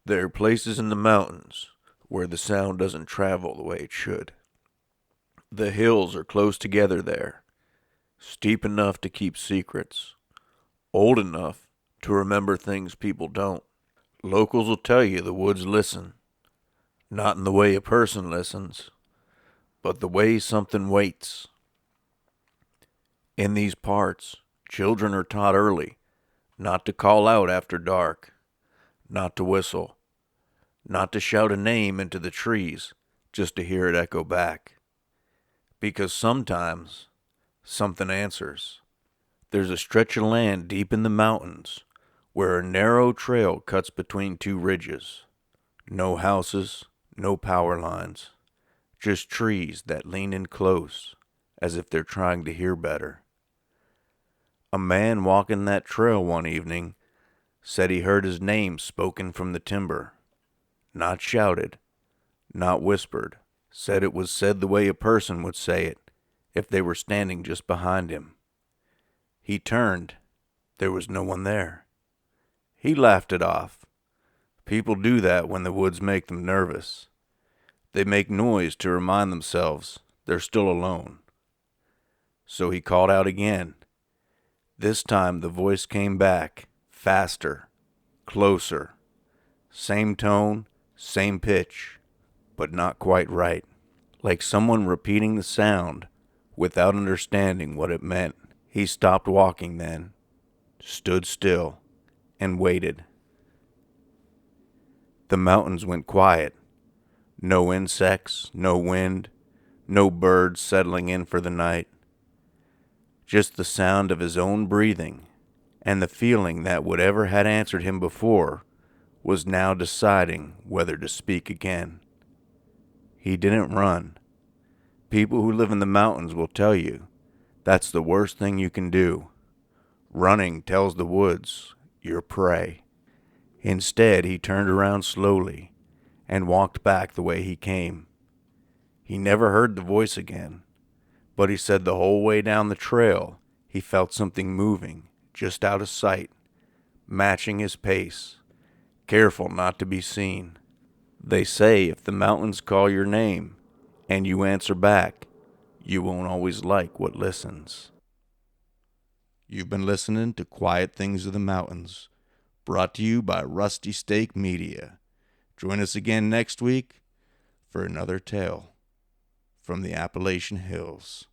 There are places in the mountains where the sound doesn't travel the way it should. The hills are close together there, steep enough to keep secrets, old enough to remember things people don't. Locals will tell you the woods listen, not in the way a person listens, but the way something waits. In these parts, children are taught early not to call out after dark, not to whistle, not to shout a name into the trees just to hear it echo back. Because sometimes something answers. There's a stretch of land deep in the mountains where a narrow trail cuts between two ridges. No houses, no power lines, just trees that lean in close as if they're trying to hear better. A man walking that trail one evening said he heard his name spoken from the timber. Not shouted, not whispered. Said it was said the way a person would say it if they were standing just behind him. He turned. There was no one there. He laughed it off. People do that when the woods make them nervous. They make noise to remind themselves they're still alone. So he called out again. This time the voice came back, faster, closer. Same tone, same pitch, but not quite right. Like someone repeating the sound without understanding what it meant. He stopped walking then, stood still, and waited. The mountains went quiet. No insects, no wind, no birds settling in for the night. Just the sound of his own breathing, and the feeling that whatever had answered him before was now deciding whether to speak again. He didn't run. People who live in the mountains will tell you that's the worst thing you can do. Running tells the woods you're prey. Instead, he turned around slowly and walked back the way he came. He never heard the voice again, but he said the whole way down the trail he felt something moving just out of sight, matching his pace, careful not to be seen. They say if the mountains call your name and you answer back, you won't always like what listens. You've been listening to Quiet Things of the Mountains, brought to you by Rusty Steak Media. Join us again next week for another tale from the Appalachian Hills.